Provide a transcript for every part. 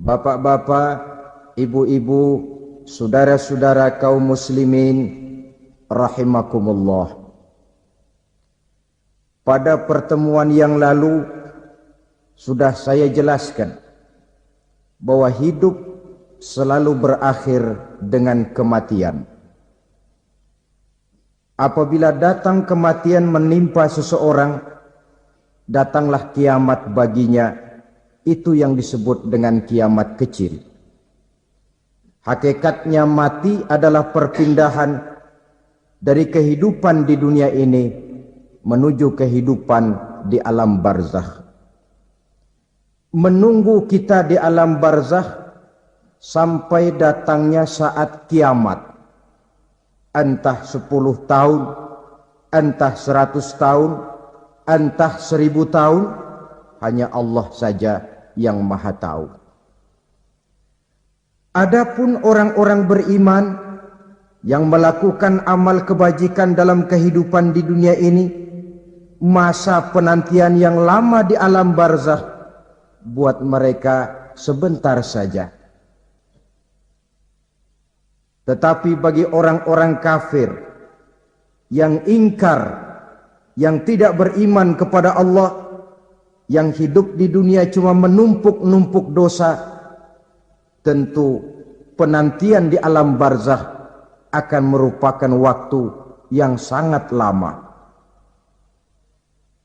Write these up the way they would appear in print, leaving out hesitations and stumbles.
Bapak-bapak, ibu-ibu, saudara-saudara kaum muslimin rahimakumullah. Pada pertemuan yang lalu sudah saya jelaskan bahwa hidup selalu berakhir dengan kematian. Apabila datang kematian menimpa seseorang, datanglah kiamat baginya. Itu yang disebut dengan kiamat kecil. Hakikatnya mati adalah perpindahan dari kehidupan di dunia ini menuju kehidupan di alam barzakh. Menunggu kita di alam barzakh sampai datangnya saat kiamat. Entah 10 tahun, entah 100 tahun, entah 1000 tahun, hanya Allah saja yang maha tahu. Adapun orang-orang beriman yang melakukan amal kebajikan dalam kehidupan di dunia ini, masa penantian yang lama di alam barzakh buat mereka sebentar saja. Tetapi bagi orang-orang kafir yang ingkar, yang tidak beriman kepada Allah, yang hidup di dunia cuma menumpuk-numpuk dosa, tentu penantian di alam barzakh akan merupakan waktu yang sangat lama.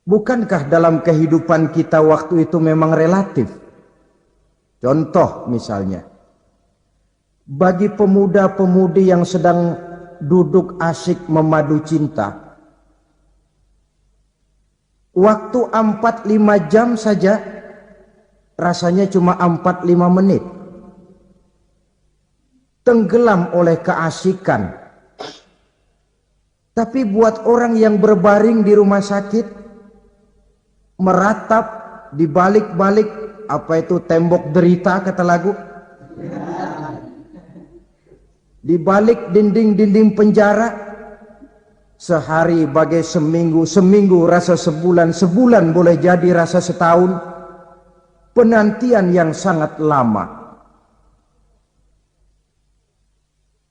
Bukankah dalam kehidupan kita waktu itu memang relatif? Contoh misalnya, bagi pemuda-pemudi yang sedang duduk asyik memadu cinta, waktu 4-5 jam saja rasanya cuma 4-5 menit. Tenggelam oleh keasikan. Tapi buat orang yang berbaring di rumah sakit, meratap di balik-balik apa itu tembok derita kata lagu, di balik dinding-dinding penjara, sehari bagai seminggu, seminggu rasa sebulan, sebulan boleh jadi rasa setahun. Penantian yang sangat lama.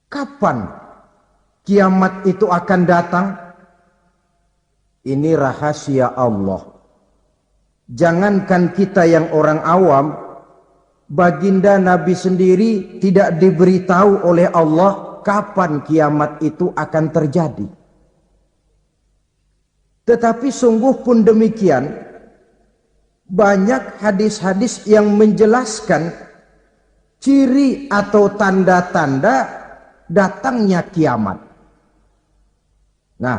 Kapan kiamat itu akan datang? Ini rahasia Allah. Jangankan kita yang orang awam, baginda Nabi sendiri tidak diberitahu oleh Allah kapan kiamat itu akan terjadi. Tetapi sungguh pun demikian, banyak hadis-hadis yang menjelaskan ciri atau tanda-tanda datangnya kiamat. Nah,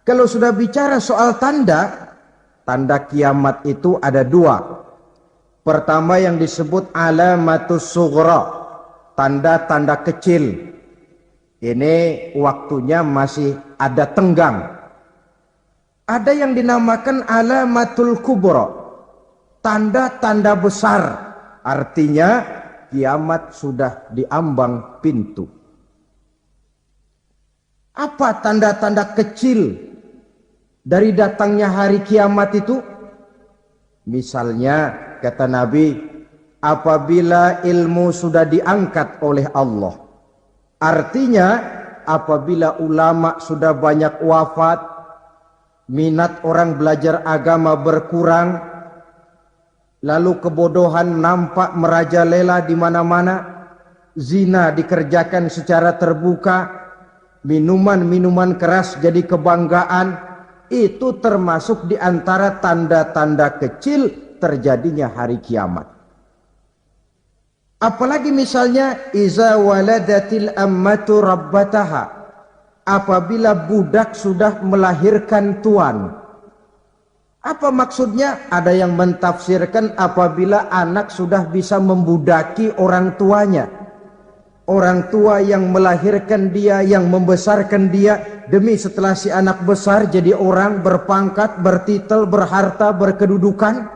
kalau sudah bicara soal tanda, tanda kiamat itu ada 2. Pertama yang disebut alamatus sughra, tanda-tanda kecil. Ini waktunya masih ada tenggang. Ada yang dinamakan alamatul kubra, tanda-tanda besar. Artinya kiamat sudah diambang pintu. Apa tanda-tanda kecil dari datangnya hari kiamat itu? Misalnya kata Nabi, apabila ilmu sudah diangkat oleh Allah. Artinya apabila ulama sudah banyak wafat, minat orang belajar agama berkurang, lalu kebodohan nampak merajalela di mana-mana, zina dikerjakan secara terbuka, minuman-minuman keras jadi kebanggaan, itu termasuk di antara tanda-tanda kecil terjadinya hari kiamat. Apalagi misalnya iza waladatil ammatu rabbataha, apabila budak sudah melahirkan tuan. Apa maksudnya? Ada yang mentafsirkan apabila anak sudah bisa membudaki orang tuanya. Orang tua yang melahirkan dia, yang membesarkan dia, demi setelah si anak besar jadi orang berpangkat, bertitel, berharta, berkedudukan,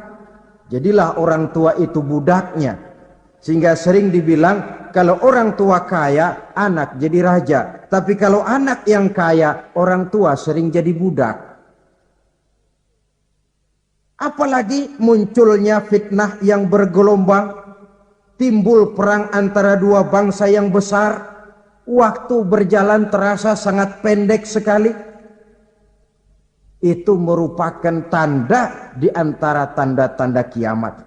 jadilah orang tua itu budaknya. Sehingga sering dibilang kalau orang tua kaya, anak jadi raja. Tapi kalau anak yang kaya, orang tua sering jadi budak. Apalagi munculnya fitnah yang bergelombang. timbul perang antara dua bangsa yang besar, waktu berjalan terasa sangat pendek sekali. Itu merupakan tanda di antara tanda-tanda kiamat.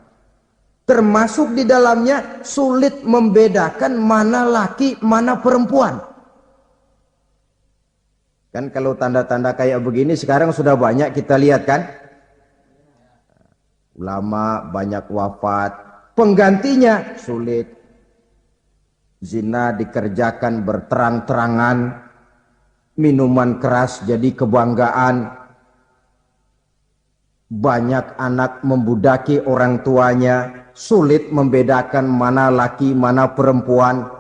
Termasuk di dalamnya sulit membedakan mana laki, mana perempuan. Kan kalau tanda-tanda kayak begini sekarang sudah banyak kita lihat kan. Ulama banyak wafat, penggantinya sulit. Zina dikerjakan berterang-terangan, minuman keras jadi kebanggaan, banyak anak membudaki orang tuanya, sulit membedakan mana laki mana perempuan.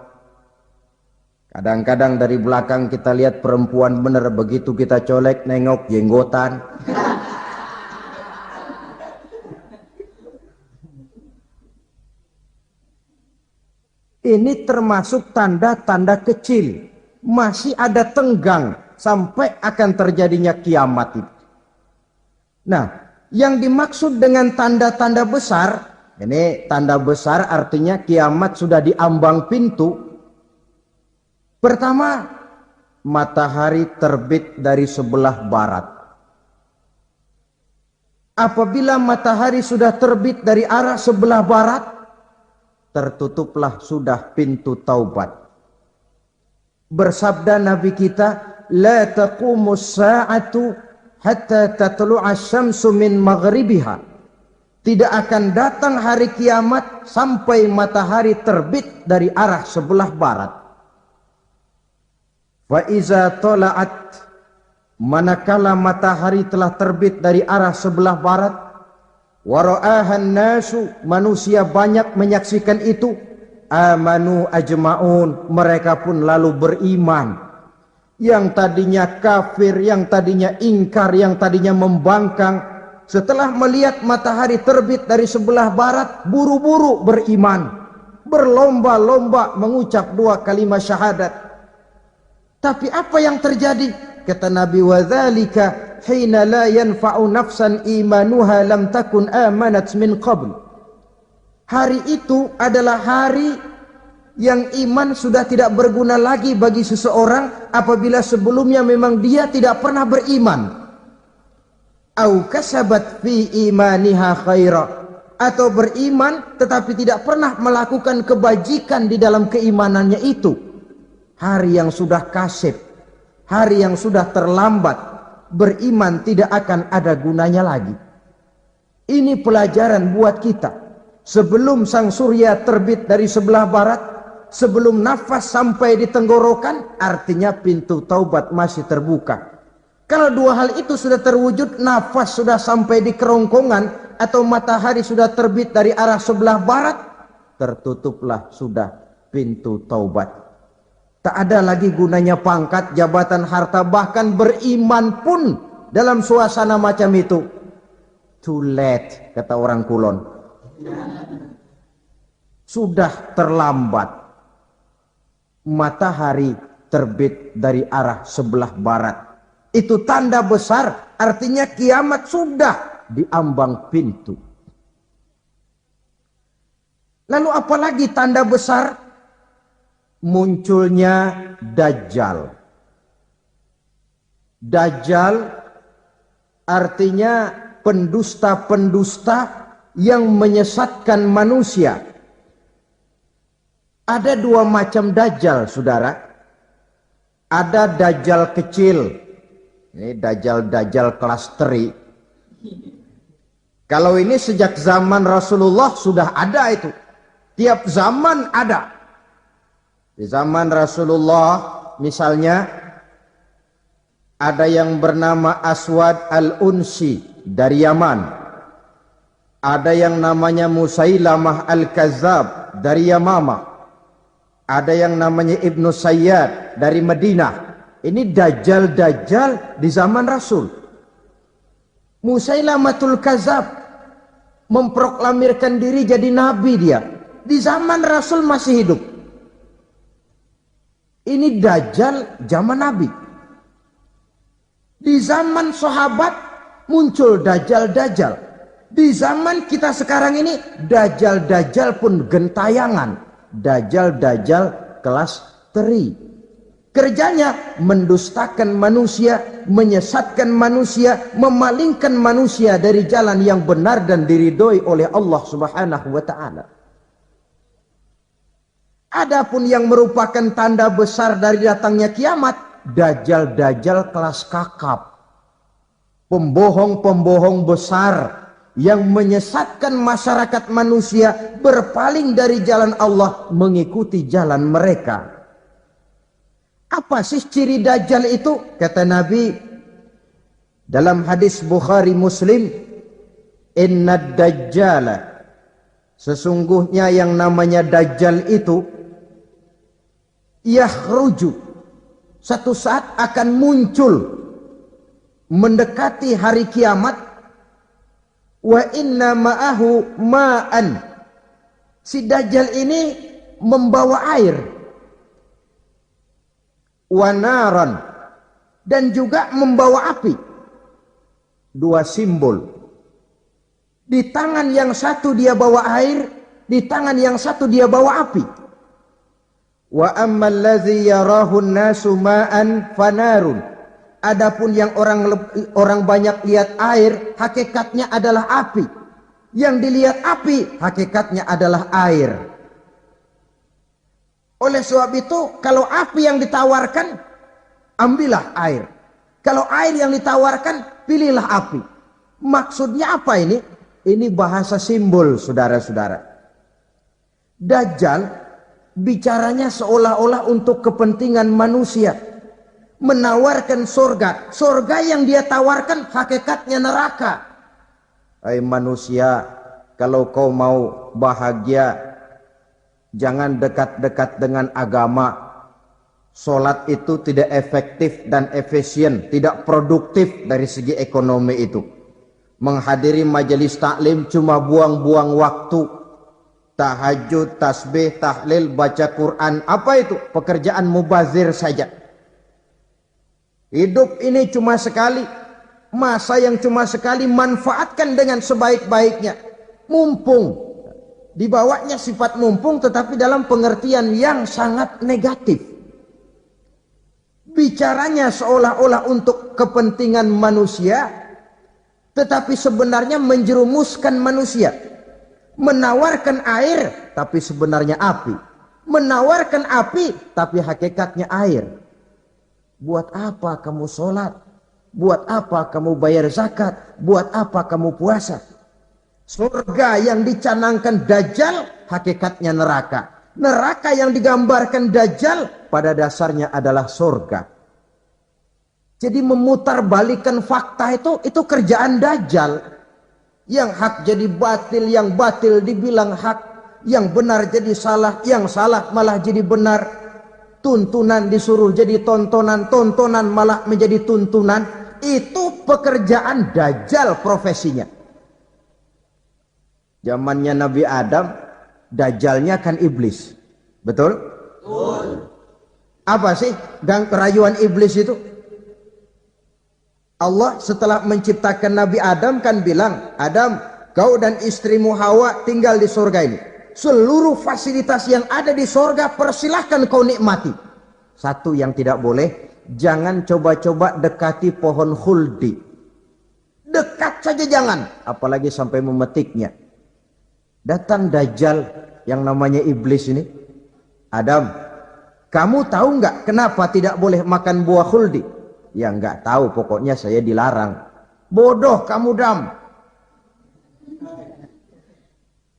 Kadang-kadang dari belakang kita lihat perempuan bener, begitu kita colek nengok jenggotan. Ini termasuk tanda-tanda kecil. Masih ada tenggang sampai akan terjadinya kiamat itu. Nah, yang dimaksud dengan tanda-tanda besar, ini tanda besar artinya kiamat sudah di ambang pintu. Pertama, matahari terbit dari sebelah barat. Apabila matahari sudah terbit dari arah sebelah barat, tertutuplah sudah pintu taubat. Bersabda Nabi kita, la taqumus sa'atu hatta tatlu'a syamsu min maghribiha. Tidak akan datang hari kiamat sampai matahari terbit dari arah sebelah barat. Fa iza tala'at, manakala matahari telah terbit dari arah sebelah barat, wara'ahan nasu, manusia banyak menyaksikan itu, amanu ajma'un, mereka pun lalu beriman. Yang tadinya kafir, yang tadinya ingkar, yang tadinya membangkang, setelah melihat matahari terbit dari sebelah barat, buru-buru beriman, berlomba-lomba mengucap dua kalimat syahadat. Tapi apa yang terjadi? Kata Nabi, wadzalika hina la yanfa'u nafsan imanuha lam takun amanat min qabl. Hari itu adalah hari yang iman sudah tidak berguna lagi bagi seseorang apabila sebelumnya memang dia tidak pernah beriman. Au kasabat fi imaniha khaira, atau beriman tetapi tidak pernah melakukan kebajikan di dalam keimanannya itu. Hari yang sudah kasib, hari yang sudah terlambat, beriman tidak akan ada gunanya lagi. Ini pelajaran buat kita. Sebelum sang surya terbit dari sebelah barat, sebelum nafas sampai di tenggorokan, artinya pintu taubat masih terbuka. Kalau dua hal itu sudah terwujud, nafas sudah sampai di kerongkongan, atau matahari sudah terbit dari arah sebelah barat, tertutuplah sudah pintu taubat. Tak ada lagi gunanya pangkat, jabatan, harta, bahkan beriman pun dalam suasana macam itu. Too late, kata orang Kulon. Sudah terlambat. Matahari terbit dari arah sebelah barat. Itu tanda besar, artinya kiamat sudah di ambang pintu. Lalu apalagi tanda besar? Munculnya Dajjal. Dajjal artinya pendusta-pendusta yang menyesatkan manusia. Ada dua macam Dajjal, saudara. Ada Dajjal kecil. Ini Dajjal kelas teri. Kalau ini sejak zaman Rasulullah sudah ada itu. Tiap zaman ada. Di zaman Rasulullah misalnya ada yang bernama Aswad al-Unsi dari Yaman. Ada yang namanya Musailamah al-Kazzab dari Yamama. Ada yang namanya Ibnu Sayyad dari Madinah. Ini Dajjal-Dajjal di zaman Rasul. Musailamatul Kazzab memproklamirkan diri jadi nabi dia. Di zaman Rasul masih hidup. Ini Dajjal zaman Nabi. Di zaman sahabat muncul Dajjal-Dajjal. Di zaman kita sekarang ini, dajjal-dajjal pun gentayangan. Dajjal-dajjal kelas teri. Kerjanya mendustakan manusia, menyesatkan manusia, memalingkan manusia dari jalan yang benar dan diridhoi oleh Allah Subhanahu wa taala. Adapun yang merupakan tanda besar dari datangnya kiamat, dajjal-dajjal kelas kakap. Pembohong-pembohong besar yang menyesatkan masyarakat manusia berpaling dari jalan Allah mengikuti jalan mereka. Apa sih ciri dajjal itu? Kata Nabi dalam hadis Bukhari Muslim, "Innad dajjala", sesungguhnya yang namanya dajjal itu yakhruju, satu saat akan muncul mendekati hari kiamat. Wa inna ma'ahu ma'an, si dajjal ini membawa air, wanaran, dan juga membawa api. Dua simbol. Di tangan yang satu dia bawa air, di tangan yang satu dia bawa api. Wa ammal ladzi yarahu an-nasu ma'an fanarun, adapun yang orang banyak lihat air, hakikatnya adalah api. Yang dilihat api, hakikatnya adalah air. Oleh sebab itu, kalau api yang ditawarkan, ambillah air. Kalau air yang ditawarkan, pilihlah api. Maksudnya apa ini? Ini bahasa simbol, saudara-saudara. Dajjal bicaranya seolah-olah untuk kepentingan manusia. Menawarkan surga. Surga yang dia tawarkan, hakikatnya neraka. Hai manusia, kalau kau mau bahagia, jangan dekat-dekat dengan agama. Solat itu tidak efektif dan efisien, tidak produktif dari segi ekonomi itu. Menghadiri majelis taklim cuma buang-buang waktu. Tahajud, tasbih, tahlil, baca Quran, apa itu? Pekerjaan mubazir saja. Hidup ini cuma sekali. Masa yang cuma sekali, manfaatkan dengan sebaik-baiknya. Mumpung. Dibawanya sifat mumpung, tetapi dalam pengertian yang sangat negatif. Bicaranya seolah-olah untuk kepentingan manusia, tetapi sebenarnya menjerumuskan manusia. Menawarkan air, tapi sebenarnya api. Menawarkan api, tapi hakikatnya air. Buat apa kamu sholat? Buat apa kamu bayar zakat? Buat apa kamu puasa? Surga yang dicanangkan Dajjal, hakikatnya neraka. Neraka yang digambarkan Dajjal, pada dasarnya adalah surga. Jadi memutarbalikkan fakta itu kerjaan Dajjal. Yang hak jadi batil, yang batil dibilang hak, yang benar jadi salah, yang salah malah jadi benar. Tuntunan disuruh jadi tontonan, tontonan malah menjadi tuntunan. Itu pekerjaan Dajjal profesinya. Zamannya Nabi Adam, Dajjalnya kan iblis. Betul? Betul. Apa sih dan kerayuan iblis itu? Allah setelah menciptakan Nabi Adam kan bilang, Adam, kau dan istrimu Hawa tinggal di surga ini. Seluruh fasilitas yang ada di surga persilahkan kau nikmati. Satu yang tidak boleh, jangan coba-coba dekati pohon khuldi. Dekat saja jangan, apalagi sampai memetiknya. Datang Dajjal yang namanya iblis ini. Adam, kamu tahu nggak kenapa tidak boleh makan buah khuldi? Ya nggak tahu, pokoknya saya dilarang. Bodoh kamu Dam.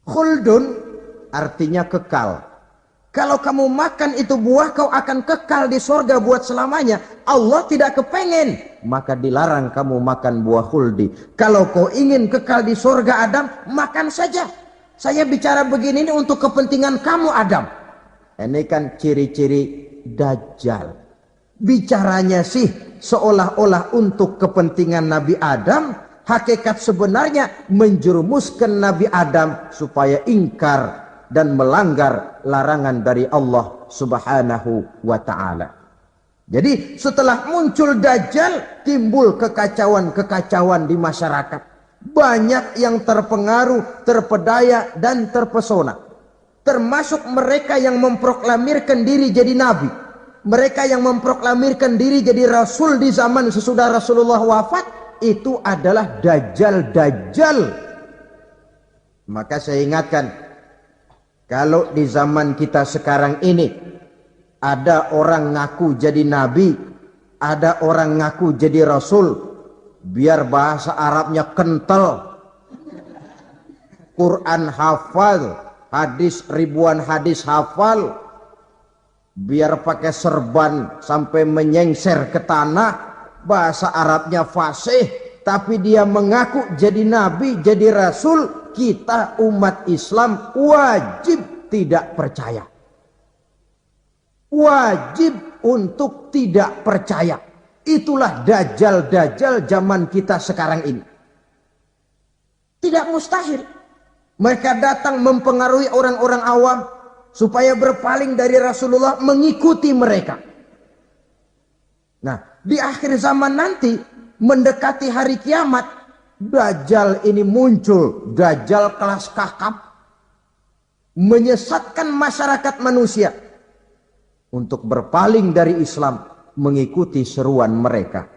Khuldun artinya kekal. Kalau kamu makan itu buah, kau akan kekal di surga buat selamanya. Allah tidak kepengen, maka dilarang kamu makan buah khuldi. Kalau kau ingin kekal di surga Adam, makan saja. Saya bicara begini ini untuk kepentingan kamu Adam. Ini kan ciri-ciri Dajjal. Bicaranya sih seolah-olah untuk kepentingan Nabi Adam, hakikat sebenarnya menjerumuskan Nabi Adam supaya ingkar dan melanggar larangan dari Allah Subhanahu wa ta'ala. Jadi setelah muncul Dajjal, timbul kekacauan-kekacauan di masyarakat. banyak yang terpengaruh, terpedaya, dan terpesona. Termasuk mereka yang memproklamirkan diri jadi nabi, mereka yang memproklamirkan diri jadi rasul di zaman sesudah Rasulullah wafat, itu adalah dajjal-dajjal. Maka saya ingatkan, kalau di zaman kita sekarang ini ada orang ngaku jadi nabi, ada orang ngaku jadi rasul, biar bahasa Arabnya kental, Quran hafal, hadis ribuan hadis hafal, biar pakai serban sampai menyengser ke tanah, bahasa Arabnya fasih, tapi dia mengaku jadi nabi, jadi rasul, kita umat Islam wajib tidak percaya. Wajib untuk tidak percaya. Itulah dajjal-dajjal zaman kita sekarang ini. Tidak mustahil mereka datang mempengaruhi orang-orang awam supaya berpaling dari Rasulullah, mengikuti mereka. Nah, di akhir zaman nanti, mendekati hari kiamat, dajjal ini muncul, dajjal kelas kakap, menyesatkan masyarakat manusia untuk berpaling dari Islam, mengikuti seruan mereka.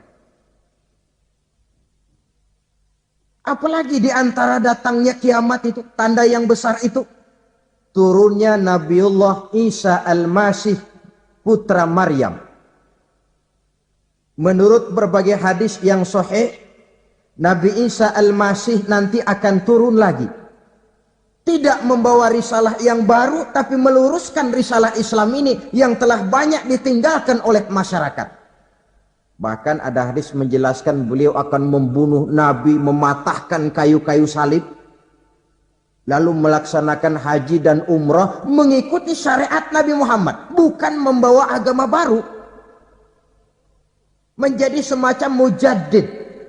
Apalagi di antara datangnya kiamat itu, tanda yang besar itu, turunnya Nabiullah Isa Al-Masih, putra Maryam. Menurut berbagai hadis yang sahih, Nabi Isa Al-Masih nanti akan turun lagi. Tidak membawa risalah yang baru, tapi meluruskan risalah Islam ini yang telah banyak ditinggalkan oleh masyarakat. Bahkan ada hadis menjelaskan beliau akan membunuh Nabi, mematahkan kayu-kayu salib, lalu melaksanakan haji dan umrah mengikuti syariat Nabi Muhammad, bukan membawa agama baru. Menjadi semacam mujaddid,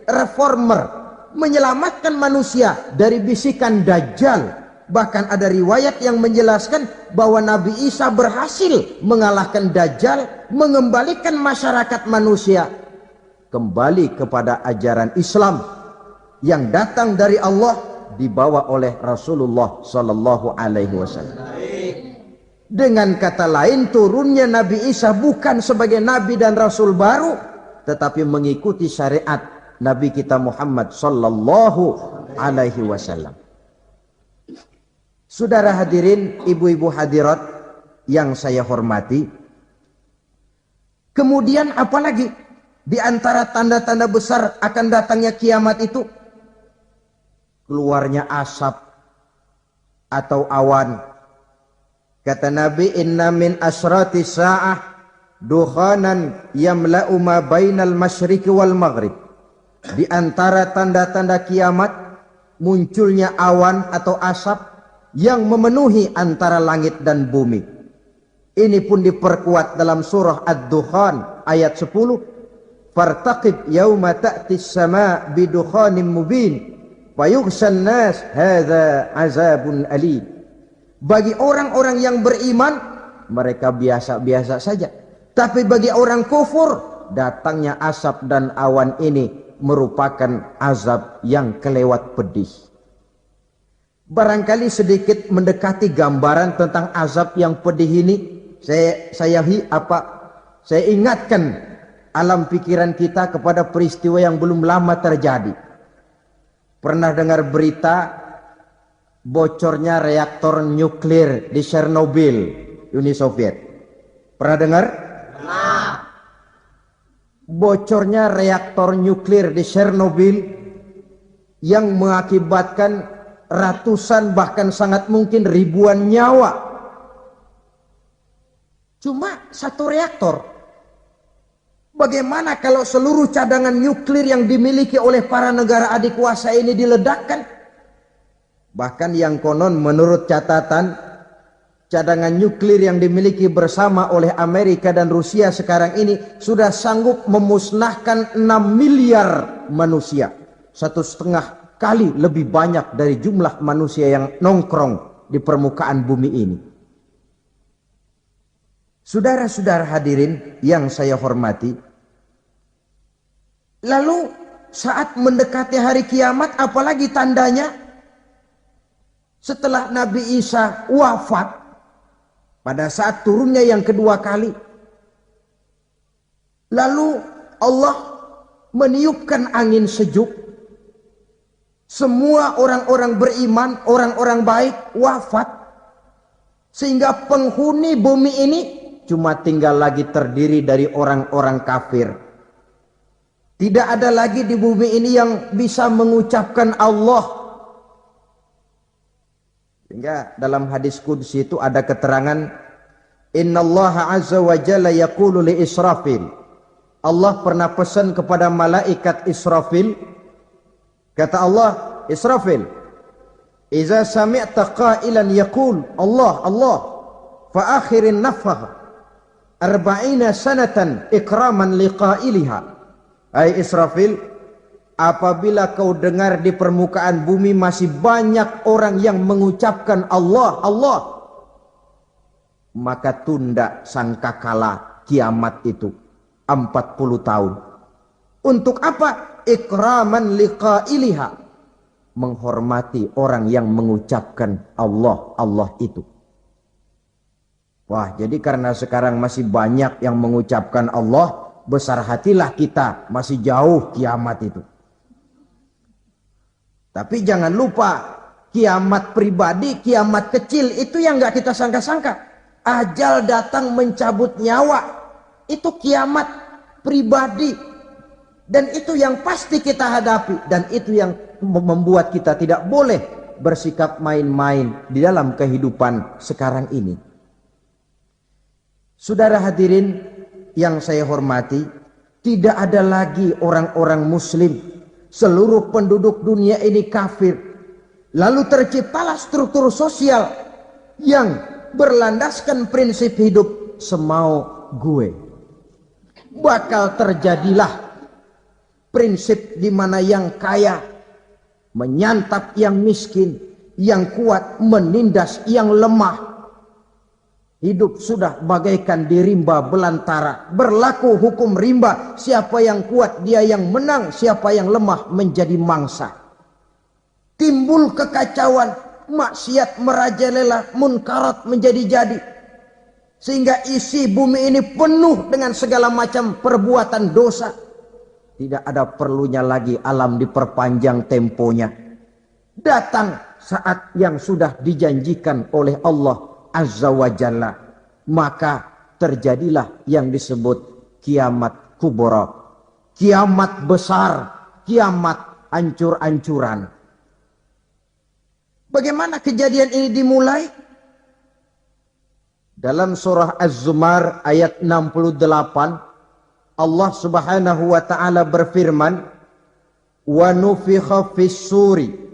reformer, menyelamatkan manusia dari bisikan dajjal. Bahkan ada riwayat yang menjelaskan bahwa Nabi Isa berhasil mengalahkan dajjal, mengembalikan masyarakat manusia kembali kepada ajaran Islam yang datang dari Allah, dibawa oleh Rasulullah sallallahu alaihi wasallam. Dengan kata lain, turunnya Nabi Isa bukan sebagai nabi dan rasul baru, tetapi mengikuti syariat Nabi kita Muhammad sallallahu alaihi wasallam. Saudara hadirin, ibu-ibu hadirat yang saya hormati, kemudian apalagi di antara tanda-tanda besar akan datangnya kiamat itu? Keluarnya asap atau awan. Kata Nabi, inna min asrati sa'ah dukhanan yamla'u ma bainal masyriqi wal maghrib. Di antara tanda-tanda kiamat, munculnya awan atau asap yang memenuhi antara langit dan bumi. Ini pun diperkuat dalam surah Ad-Dukhan ayat 10. Fartaqib yauma ta'tis sama' bidukhanin mubin fayughshan nas hadza azabun alim. Bagi orang-orang yang beriman, mereka biasa-biasa saja. Tapi bagi orang kufur, datangnya asap dan awan ini merupakan azab yang kelewat pedih. Barangkali sedikit mendekati gambaran tentang azab yang pedih ini, saya ingatkan alam pikiran kita kepada peristiwa yang belum lama terjadi. Pernah dengar berita bocornya reaktor nuklir di Chernobyl, Uni Soviet? Pernah dengar? Nah. Bocornya reaktor nuklir di Chernobyl yang mengakibatkan ratusan bahkan sangat mungkin ribuan nyawa. Cuma satu reaktor. Bagaimana kalau seluruh cadangan nuklir yang dimiliki oleh para negara adik kuasa ini diledakkan? Bahkan yang konon menurut catatan, cadangan nuklir yang dimiliki bersama oleh Amerika dan Rusia sekarang ini sudah sanggup memusnahkan 6 miliar manusia. 1,5 kali lebih banyak dari jumlah manusia yang nongkrong di permukaan bumi ini. Saudara-saudara hadirin yang saya hormati, lalu saat mendekati hari kiamat, apalagi tandanya setelah Nabi Isa wafat, pada saat turunnya yang kedua kali, lalu Allah meniupkan angin sejuk, semua orang-orang beriman, orang-orang baik wafat, sehingga penghuni bumi ini cuma tinggal lagi terdiri dari orang-orang kafir. Tidak ada lagi di bumi ini yang bisa mengucapkan Allah. Sehingga dalam hadis qudsi itu ada keterangan, innallaha azza wa jalla yaqulu li Israfil. Allah pernah pesan kepada malaikat Israfil. Kata Allah, Israfil, iza sami'ta qailan yaqul Allah Allah fa akhirin nafakh 40 sanatan ikraman liqailiha. Hai Israfil, apabila kau dengar di permukaan bumi masih banyak orang yang mengucapkan Allah Allah, maka tunda sangkakala kiamat itu 40 tahun. Untuk apa? Ikraman liqailiha, menghormati orang yang mengucapkan Allah Allah itu. Wah, jadi karena sekarang masih banyak yang mengucapkan Allah, besar hatilah kita, masih jauh kiamat itu. Tapi jangan lupa, kiamat pribadi, kiamat kecil itu yang nggak kita sangka-sangka. Ajal datang mencabut nyawa, itu kiamat pribadi. Dan itu yang pasti kita hadapi. Dan itu yang membuat kita tidak boleh bersikap main-main di dalam kehidupan sekarang ini. Saudara hadirin yang saya hormati, tidak ada lagi orang-orang muslim. Seluruh penduduk dunia ini kafir. Lalu terciptalah struktur sosial yang berlandaskan prinsip hidup semau gue. Bakal terjadilah prinsip di mana yang kaya menyantap yang miskin, yang kuat menindas yang lemah. Hidup sudah bagaikan di rimba belantara. Berlaku hukum rimba. Siapa yang kuat dia yang menang. Siapa yang lemah menjadi mangsa. Timbul kekacauan. Maksiat merajalela. Munkarat menjadi-jadi. Sehingga isi bumi ini penuh dengan segala macam perbuatan dosa. Tidak ada perlunya lagi alam diperpanjang temponya. Datang saat yang sudah dijanjikan oleh Allah Azza wa Jalla, maka terjadilah yang disebut kiamat kubra, kiamat besar, kiamat ancur-ancuran. Bagaimana kejadian ini dimulai? Dalam surah Az-Zumar ayat 68, Allah Subhanahu wa taala berfirman, "Wa nufikha fis-suri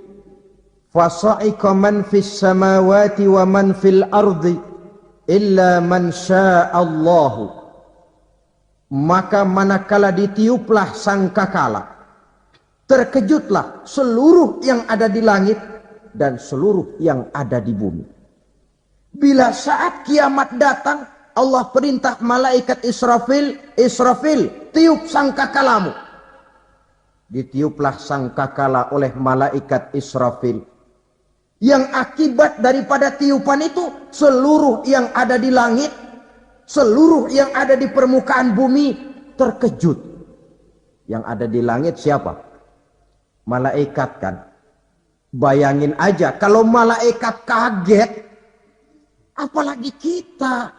fasa'iqa man fis samawati wa man fil ardi illa man sya'allahu." Maka manakala ditiuplah sangkakala, terkejutlah seluruh yang ada di langit dan seluruh yang ada di bumi. Bila saat kiamat datang, Allah perintah malaikat Israfil, Israfil, tiup sangkakalamu. Ditiuplah sangkakala oleh malaikat Israfil. Yang akibat daripada tiupan itu, seluruh yang ada di langit, seluruh yang ada di permukaan bumi terkejut. Yang ada di langit siapa? Malaikat kan. Bayangin aja kalau malaikat kaget, apalagi kita.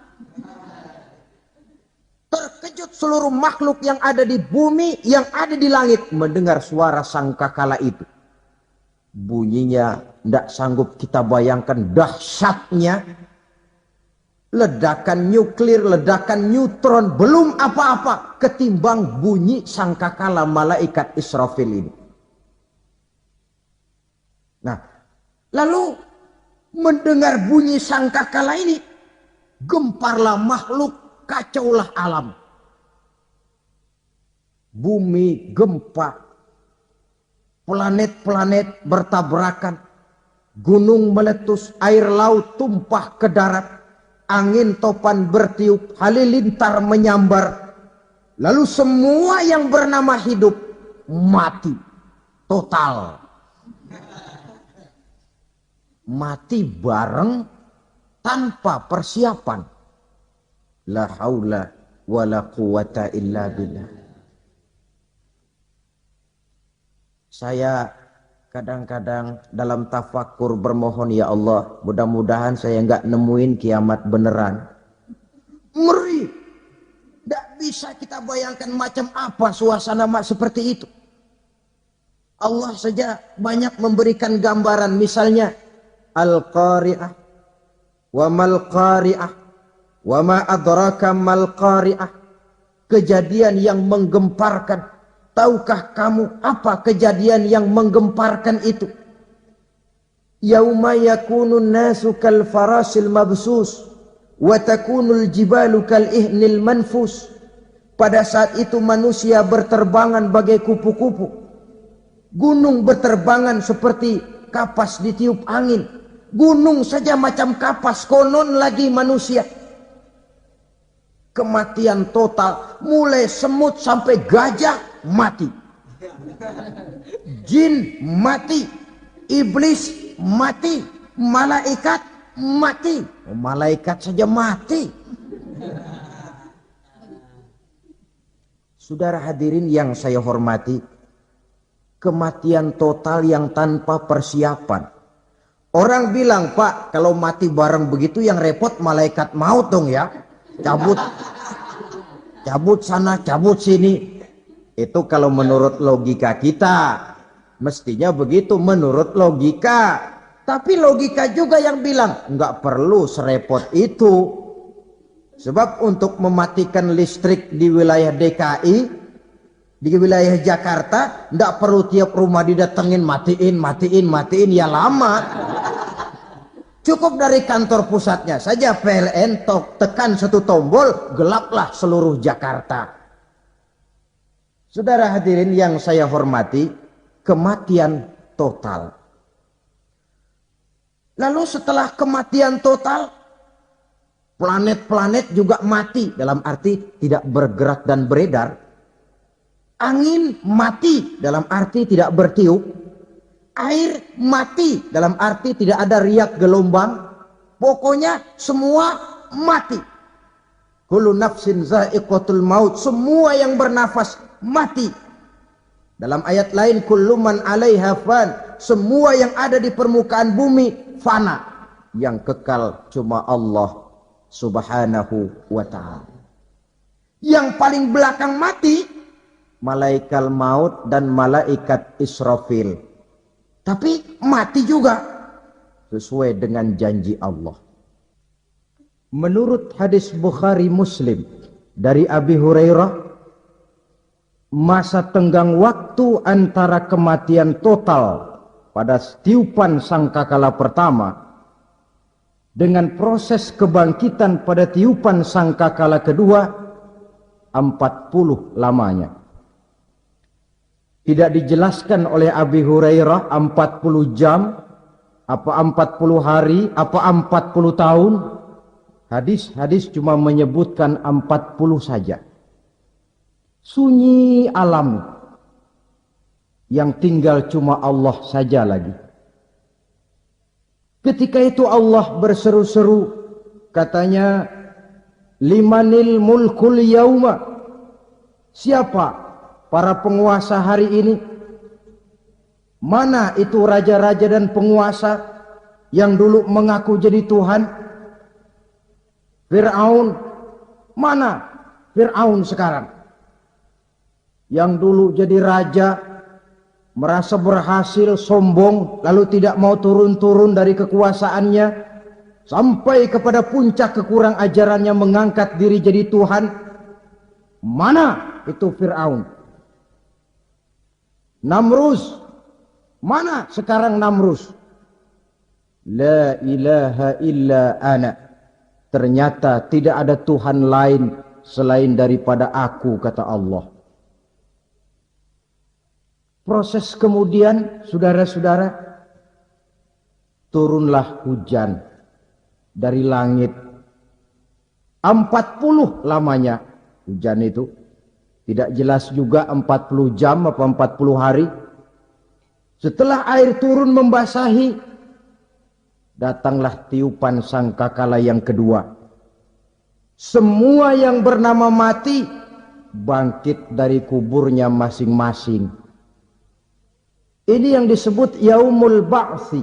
Terkejut seluruh makhluk yang ada di bumi, yang ada di langit mendengar suara sangkakala itu. Bunyinya tidak sanggup kita bayangkan dahsyatnya. Ledakan nuklir, ledakan neutron, belum apa-apa ketimbang bunyi sangkakala malaikat Israfil ini. Nah, lalu mendengar bunyi sangkakala ini, gemparlah makhluk, kacaulah alam. Bumi gempa, planet-planet bertabrakan, gunung meletus, air laut tumpah ke darat, angin topan bertiup, halilintar menyambar. Lalu semua yang bernama hidup mati total. Mati bareng tanpa persiapan. La haula wala quwata illa billah. Saya kadang-kadang dalam tafakur bermohon, ya Allah, mudah-mudahan saya enggak nemuin kiamat beneran. Ngeri. Tidak bisa kita bayangkan macam apa suasana seperti itu. Allah saja banyak memberikan gambaran, misalnya Al-Qari'ah, wa mal Qari'ah, wa ma adraka mal Qari'ah. Kejadian yang menggemparkan. Tahukah kamu apa kejadian yang menggemparkan itu? Yauma yakunun nasu kal farasil mabsus wa takunul jibalu kal ihnil manfus. Pada saat itu manusia berterbangan bagai kupu-kupu. Gunung berterbangan seperti kapas ditiup angin. Gunung saja macam kapas, konon lagi manusia. Kematian total, mulai semut sampai gajah mati. Jin mati, iblis mati, malaikat mati. Malaikat saja mati. Saudara hadirin yang saya hormati, kematian total yang tanpa persiapan. Orang bilang, Pak, kalau mati bareng begitu yang repot malaikat maut dong ya. Cabut sana, cabut sini. Itu kalau menurut logika kita. Mestinya begitu menurut logika. Tapi logika juga yang bilang, nggak perlu serepot itu. Sebab untuk mematikan listrik di wilayah DKI, di wilayah Jakarta, nggak perlu tiap rumah didatengin, matiin, ya lama. Cukup dari kantor pusatnya saja PLN tekan satu tombol, gelaplah seluruh Jakarta. Saudara hadirin yang saya hormati, kematian total. Lalu setelah kematian total, planet-planet juga mati, dalam arti tidak bergerak dan beredar. Angin mati, dalam arti tidak bertiup. Air mati, dalam arti tidak ada riak gelombang. Pokoknya semua mati. Kullu nafsin za'iqatul maut. Semua yang bernafas mati. Dalam ayat lain, kullu man 'alaiha fan. Semua yang ada di permukaan bumi fana. Yang kekal cuma Allah Subhanahu wa ta'ala. Yang paling belakang mati, malaikat maut dan malaikat Israfil. Tapi mati juga sesuai dengan janji Allah. Menurut hadis Bukhari Muslim dari Abi Hurairah, masa tenggang waktu antara kematian total pada tiupan sangkakala pertama dengan proses kebangkitan pada tiupan sangkakala kedua 40 lamanya. Tidak dijelaskan oleh Abi Hurairah 40 jam, apa 40 hari, apa 40 tahun. Hadis-hadis cuma menyebutkan 40 saja. Sunyi alam. Yang tinggal cuma Allah saja lagi. Ketika itu Allah berseru-seru, katanya, limanil mulkul yauma. Siapa para penguasa hari ini? Mana itu raja-raja dan penguasa yang dulu mengaku jadi Tuhan? Fir'aun. Mana Fir'aun sekarang? Yang dulu jadi raja, merasa berhasil, sombong, lalu tidak mau turun-turun dari kekuasaannya, sampai kepada puncak kekurang ajarannya mengangkat diri jadi Tuhan. Mana itu Fir'aun? Namrus. Mana sekarang Namrus? La ilaha illa ana. Ternyata tidak ada Tuhan lain selain daripada aku, kata Allah. Proses kemudian, saudara-saudara, turunlah hujan dari langit. 40 lamanya hujan itu. Tidak jelas juga 40 jam apa 40 hari. Setelah air turun membasahi, datanglah tiupan sangkakala yang kedua. Semua yang bernama mati bangkit dari kuburnya masing-masing. Ini yang disebut Yaumul Ba'thi,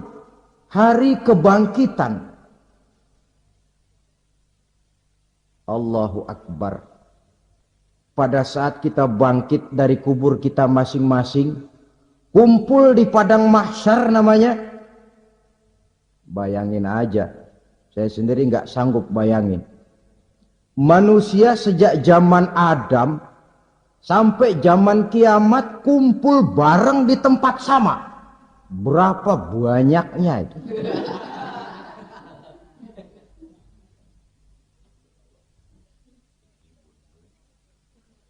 hari kebangkitan. Allahu Akbar. Pada saat kita bangkit dari kubur kita masing-masing, kumpul di padang mahsyar namanya. Bayangin aja, saya sendiri nggak sanggup bayangin. Manusia sejak zaman Adam sampai zaman kiamat kumpul bareng di tempat sama. Berapa banyaknya itu?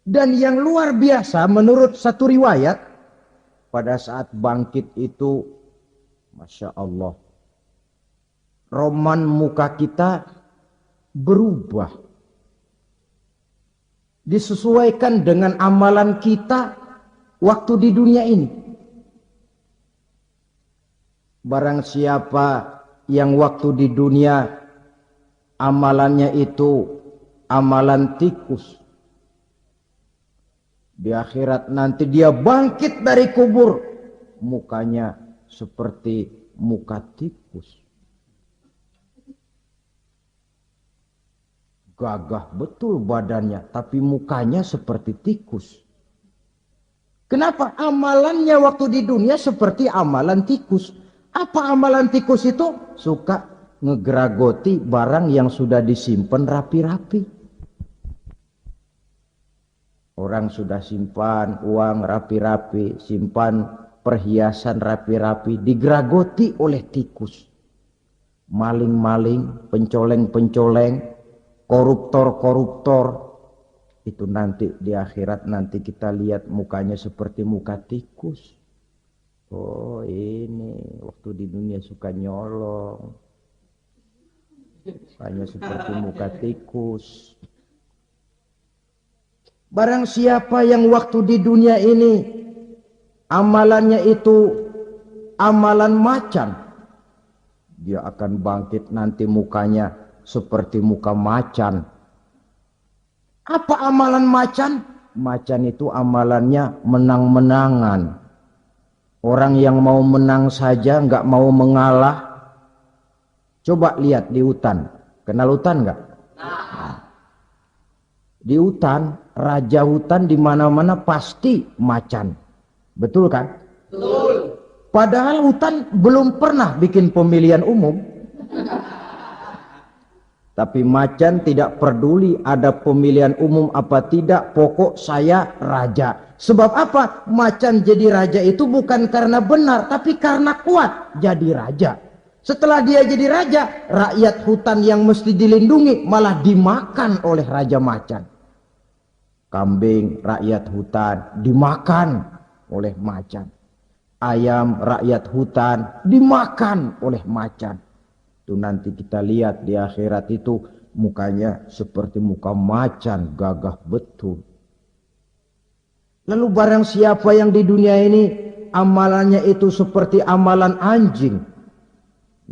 Dan yang luar biasa menurut satu riwayat, pada saat bangkit itu, Masya Allah, roman muka kita berubah. Disesuaikan dengan amalan kita waktu di dunia ini. Barang siapa yang waktu di dunia amalannya itu amalan tikus, di akhirat nanti dia bangkit dari kubur, mukanya seperti muka tikus. Gagah betul badannya, tapi mukanya seperti tikus. Kenapa? Amalannya waktu di dunia seperti amalan tikus. Apa amalan tikus itu? Suka ngegeragoti barang yang sudah disimpan rapi-rapi. Orang sudah simpan uang rapi-rapi, simpan perhiasan rapi-rapi, digeragoti oleh tikus. Maling-maling, pencoleng-pencoleng, koruptor-koruptor, itu nanti di akhirat nanti kita lihat mukanya seperti muka tikus. Oh, ini waktu di dunia suka nyolong, mukanya seperti muka tikus. Barang siapa yang waktu di dunia ini amalannya itu amalan macan, dia akan bangkit nanti mukanya seperti muka macan. Apa amalan macan? Macan itu amalannya menang-menangan. Orang yang mau menang saja nggak mau mengalah. Coba lihat di hutan. Kenal hutan nggak? Nah. Di hutan, raja hutan di mana-mana pasti macan. Betul kan? Betul. Padahal hutan belum pernah bikin pemilihan umum. Tapi macan tidak peduli ada pemilihan umum apa tidak, pokok saya raja. Sebab apa? Macan jadi raja itu bukan karena benar, tapi karena kuat jadi raja. Setelah dia jadi raja, rakyat hutan yang mesti dilindungi malah dimakan oleh raja macan. Kambing rakyat hutan dimakan oleh macan. Ayam rakyat hutan dimakan oleh macan. Itu nanti kita lihat di akhirat itu mukanya seperti muka macan, gagah betul. Lalu barang siapa yang di dunia ini amalannya itu seperti amalan anjing,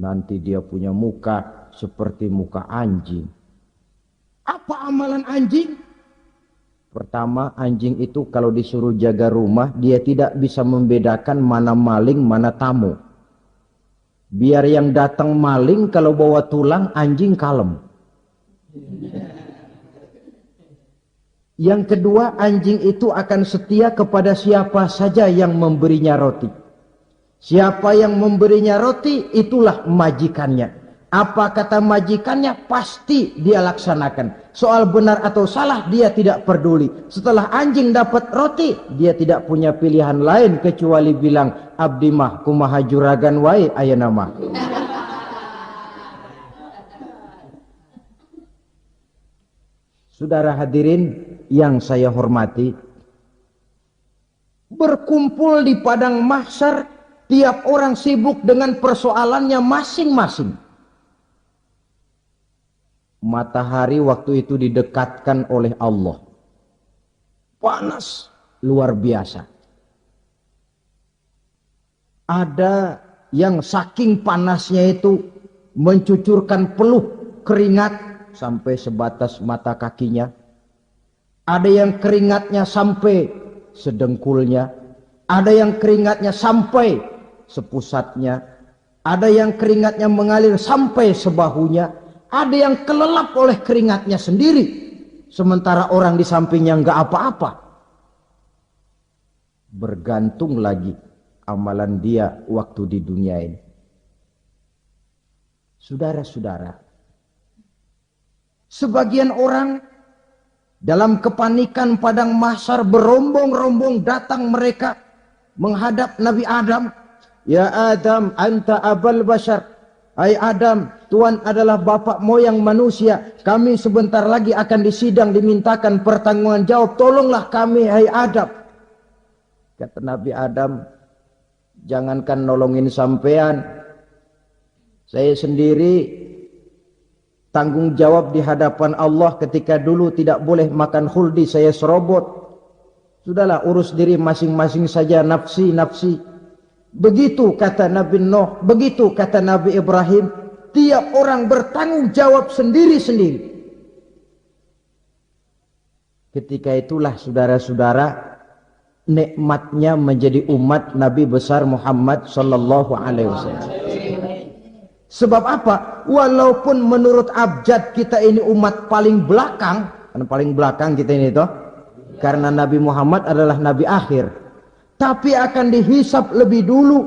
nanti dia punya muka seperti muka anjing. Apa amalan anjing? Pertama, anjing itu kalau disuruh jaga rumah, dia tidak bisa membedakan mana maling, mana tamu. Biar yang datang maling kalau bawa tulang, anjing kalem. Yang kedua, anjing itu akan setia kepada siapa saja yang memberinya roti. Siapa yang memberinya roti, itulah majikannya. Apa kata majikannya, pasti dia laksanakan. Soal benar atau salah, dia tidak peduli. Setelah anjing dapat roti, dia tidak punya pilihan lain kecuali bilang, abdi mah kumaha juragan wae ayeuna mah. Saudara hadirin yang saya hormati, berkumpul di padang mahsyar, tiap orang sibuk dengan persoalannya masing-masing. Matahari waktu itu didekatkan oleh Allah. panas luar biasa. Ada yang saking panasnya itu mencucurkan peluh keringat sampai sebatas mata kakinya. Ada yang keringatnya sampai sedengkulnya. Ada yang keringatnya sampai sepusatnya. Ada yang keringatnya mengalir sampai sebahunya. Ada yang kelelap oleh keringatnya sendiri. Sementara orang di sampingnya enggak apa-apa. Bergantung lagi amalan dia waktu di dunia ini. Saudara-saudara, sebagian orang dalam kepanikan padang mahsyar berombong-rombong datang mereka menghadap Nabi Adam. Ya Adam, anta abal bashar. Hai Adam, Tuhan adalah bapak moyang manusia. Kami sebentar lagi akan disidang, dimintakan pertanggungan jawab. Tolonglah kami, hai Adam. Kata Nabi Adam, jangankan nolongin sampean, saya sendiri tanggung jawab di hadapan Allah ketika dulu tidak boleh makan khuldi, saya serobot. Sudahlah, urus diri masing-masing saja, nafsi. Begitu kata Nabi Nuh, begitu kata Nabi Ibrahim. Tiap orang bertanggung jawab sendiri-sendiri. Ketika itulah saudara-saudara, nikmatnya menjadi umat Nabi besar Muhammad sallallahu alaihi wasallam. Sebab apa? Walaupun menurut abjad kita ini umat paling belakang, kan paling belakang kita ini toh, karena Nabi Muhammad adalah Nabi akhir. Tapi akan dihisap lebih dulu,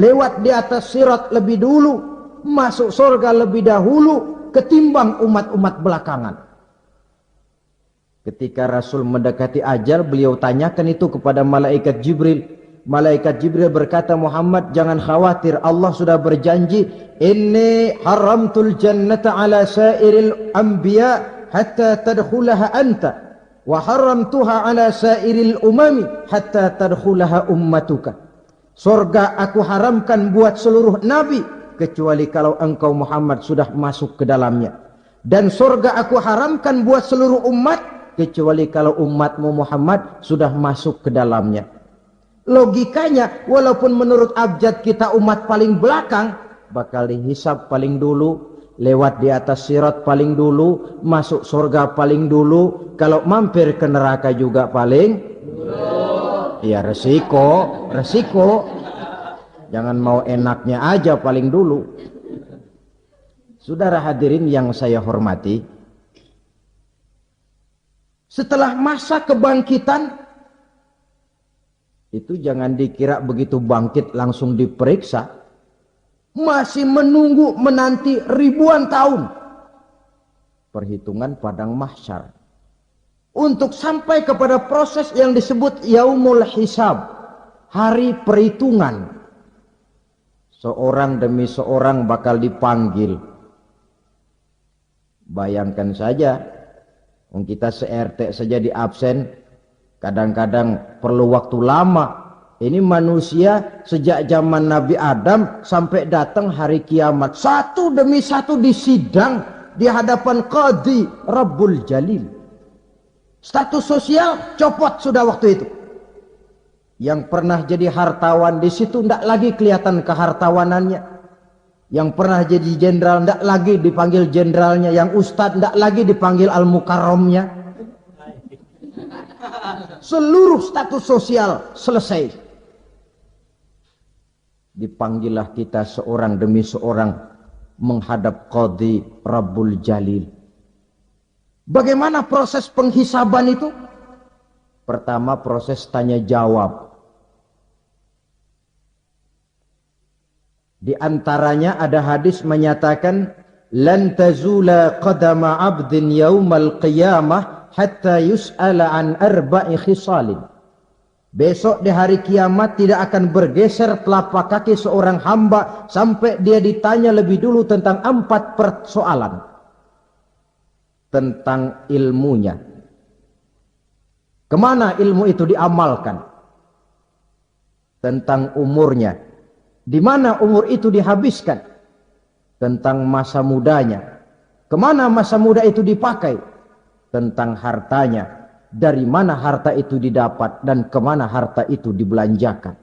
lewat di atas sirat lebih dulu, masuk surga lebih dahulu ketimbang umat-umat belakangan. Ketika Rasul mendekati ajal, beliau tanyakan itu kepada malaikat Jibril. Malaikat Jibril berkata, Muhammad jangan khawatir, Allah sudah berjanji, inni haramtul jannata ala sairil anbiya hatta tadkhulaha anta. Wa haramtuha ala sairil umami hatta tadkhulaha ummatuka. Surga aku haramkan buat seluruh nabi kecuali kalau engkau Muhammad sudah masuk ke dalamnya. Dan surga aku haramkan buat seluruh umat kecuali kalau umatmu Muhammad sudah masuk ke dalamnya. Logikanya, walaupun menurut abjad kita umat paling belakang, bakal dihisap paling dulu, lewat di atas sirat paling dulu, masuk surga paling dulu, kalau mampir ke neraka juga paling dulu. Ya resiko. Jangan mau enaknya aja paling dulu. Saudara hadirin yang saya hormati, setelah masa kebangkitan, itu jangan dikira begitu bangkit langsung diperiksa. Masih menunggu menanti ribuan tahun perhitungan padang mahsyar untuk sampai kepada proses yang disebut yaumul hisab, hari perhitungan. Seorang demi seorang bakal dipanggil. Bayangkan saja, kita se-RT saja di absen, kadang-kadang perlu waktu lama. Ini manusia sejak zaman Nabi Adam sampai datang hari kiamat, satu demi satu disidang di hadapan Qadhi Rabbul Jalil. Status sosial copot sudah waktu itu. Yang pernah jadi hartawan di situ tidak lagi kelihatan kehartawanannya. Yang pernah jadi jenderal tidak lagi dipanggil jenderalnya. Yang ustadz tidak lagi dipanggil al-mukarramnya. Seluruh status sosial selesai. Dipanggillah kita seorang demi seorang menghadap Qadhi Rabbul Jalil. Bagaimana proses penghisaban itu? Pertama, proses tanya jawab. Di antaranya ada hadis menyatakan, lan tazula qadama 'abdin yaumal qiyamah hatta yus'ala an arba'i khisalin. Besok di hari kiamat tidak akan bergeser telapak kaki seorang hamba sampai dia ditanya lebih dulu tentang 4 persoalan. Tentang ilmunya. Kemana ilmu itu diamalkan? Tentang umurnya. Di mana umur itu dihabiskan? Tentang masa mudanya. Kemana masa muda itu dipakai? Tentang hartanya. dari mana harta itu didapat dan kemana harta itu dibelanjakan.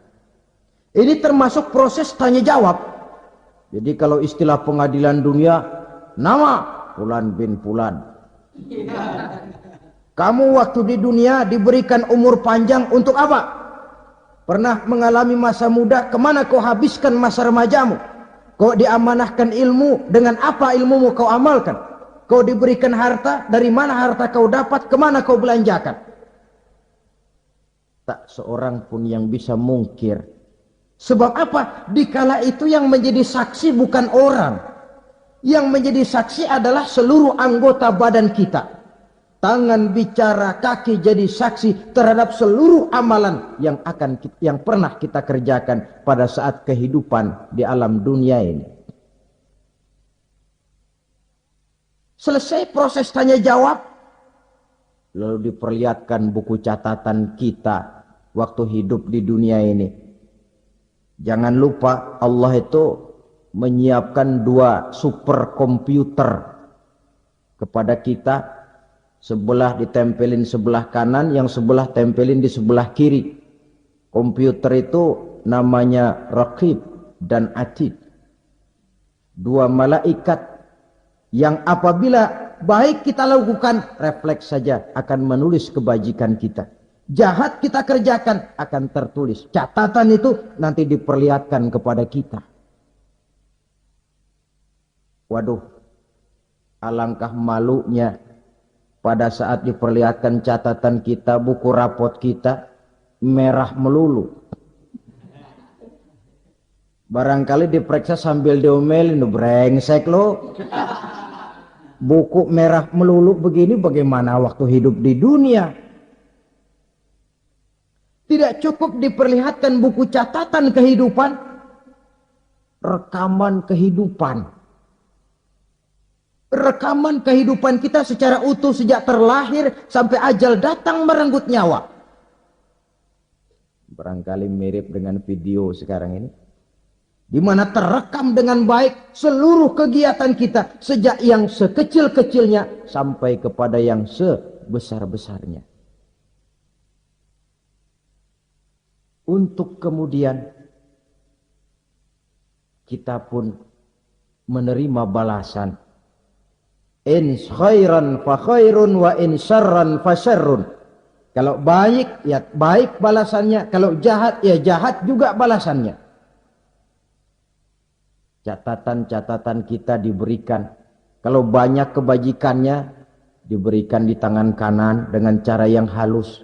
Ini termasuk proses tanya jawab. Jadi kalau istilah pengadilan dunia, nama Fulan bin Fulan. Kamu waktu di dunia diberikan umur panjang untuk apa? Pernah mengalami masa muda, kemana kau habiskan masa remajamu? Kau diamanahkan ilmu, dengan apa ilmumu kau amalkan? Kau diberikan harta, dari mana harta kau dapat, kemana kau belanjakan? Tak seorang pun yang bisa mungkir. Sebab apa? Dikala itu yang menjadi saksi bukan orang. Yang menjadi saksi adalah seluruh anggota badan kita. Tangan bicara, kaki jadi saksi terhadap seluruh amalan yang pernah kita kerjakan pada saat kehidupan di alam dunia ini. Selesai proses tanya jawab, lalu diperlihatkan buku catatan kita waktu hidup di dunia ini. Jangan lupa Allah itu menyiapkan 2 superkomputer kepada kita. Sebelah ditempelin sebelah kanan, yang sebelah tempelin di sebelah kiri. Komputer itu namanya Raqib dan Atid. 2 malaikat yang apabila baik kita lakukan, refleks saja akan menulis kebajikan kita. Jahat kita kerjakan akan tertulis. Catatan itu nanti diperlihatkan kepada kita. Waduh, alangkah malunya pada saat diperlihatkan catatan kita, buku rapot kita merah melulu. Barangkali diperiksa sambil diomelin, brengsek lo. Buku merah melulu begini bagaimana waktu hidup di dunia? Tidak cukup diperlihatkan buku catatan kehidupan, rekaman kehidupan. Rekaman kehidupan kita secara utuh sejak terlahir sampai ajal datang merenggut nyawa. Barangkali mirip dengan video sekarang ini, di mana terekam dengan baik seluruh kegiatan kita sejak yang sekecil-kecilnya sampai kepada yang sebesar-besarnya. Untuk kemudian kita pun menerima balasan. In khairan fa khairun wa in syarran fa syarrun. Kalau baik ya baik balasannya, kalau jahat ya jahat juga balasannya. Catatan-catatan kita diberikan. Kalau banyak kebajikannya diberikan di tangan kanan dengan cara yang halus.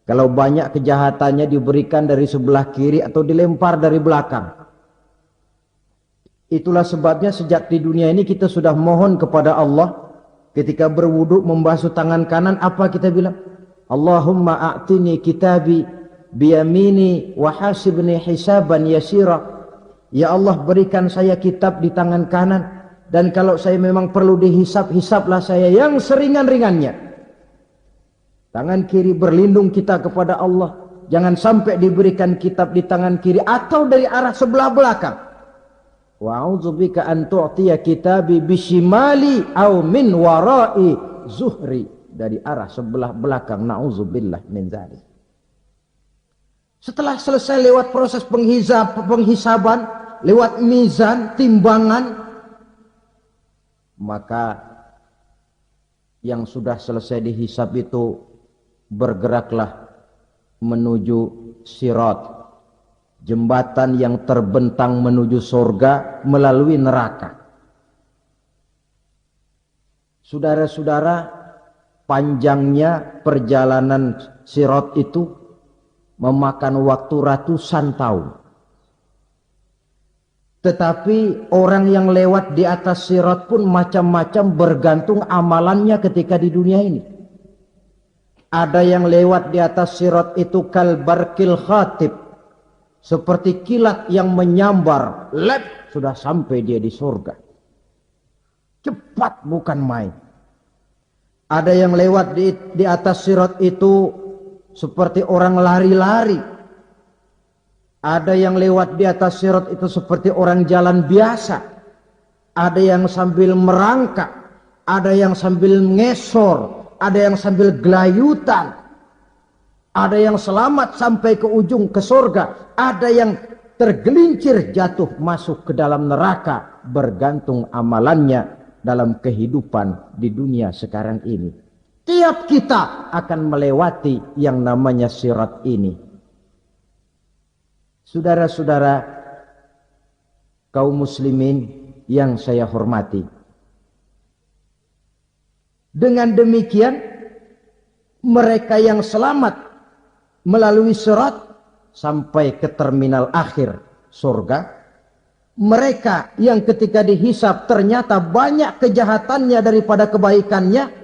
Kalau banyak kejahatannya diberikan dari sebelah kiri atau dilempar dari belakang. Itulah sebabnya sejak di dunia ini kita sudah mohon kepada Allah. Ketika berwudu membasuh tangan kanan, apa kita bilang? Allahumma a'tini kitabi biyamini wa hasibni hisaban yasira. Ya Allah, berikan saya kitab di tangan kanan, dan kalau saya memang perlu dihisap, hisaplah saya yang seringan-ringannya. Tangan kiri berlindung kita kepada Allah. Jangan sampai diberikan kitab di tangan kiri atau dari arah sebelah belakang. Wa'udzubika an tu'tiya kitabi bishimali au min warai zuhri. Dari arah sebelah belakang. Na'udzubillah min dzalik. Setelah selesai lewat proses penghisaban, lewat mizan, timbangan, maka yang sudah selesai dihisab itu bergeraklah menuju sirat, jembatan yang terbentang menuju surga melalui neraka. Saudara-saudara, panjangnya perjalanan sirat itu memakan waktu ratusan tahun. Tetapi orang yang lewat di atas sirat pun macam-macam bergantung amalannya ketika di dunia ini. Ada yang lewat di atas sirat itu kalbarkil khatib, seperti kilat yang menyambar, lep, sudah sampai dia di surga. Cepat bukan main. Ada yang lewat di atas sirat itu seperti orang lari-lari. Ada yang lewat di atas sirat itu seperti orang jalan biasa. Ada yang sambil merangkak, ada yang sambil ngesor, ada yang sambil gelayutan, ada yang selamat sampai ke ujung ke surga, ada yang tergelincir jatuh masuk ke dalam neraka, bergantung amalannya dalam kehidupan di dunia sekarang ini. Tiap kita akan melewati yang namanya sirat ini. Saudara-saudara kaum muslimin yang saya hormati, dengan demikian mereka yang selamat melalui sirat sampai ke terminal akhir surga, mereka yang ketika dihisab ternyata banyak kejahatannya daripada kebaikannya,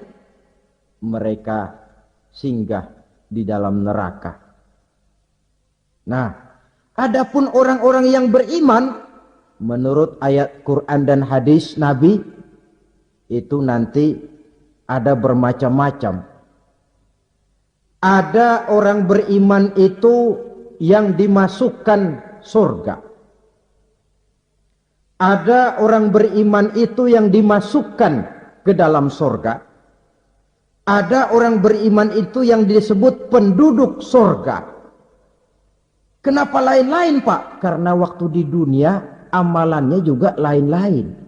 mereka singgah di dalam neraka. Nah, adapun orang-orang yang beriman menurut ayat Quran dan hadis Nabi itu nanti ada bermacam-macam. Ada orang beriman itu yang dimasukkan surga. Ada orang beriman itu yang dimasukkan ke dalam surga. Ada orang beriman itu yang disebut penduduk surga. Kenapa lain-lain, Pak? Karena waktu di dunia amalannya juga lain-lain.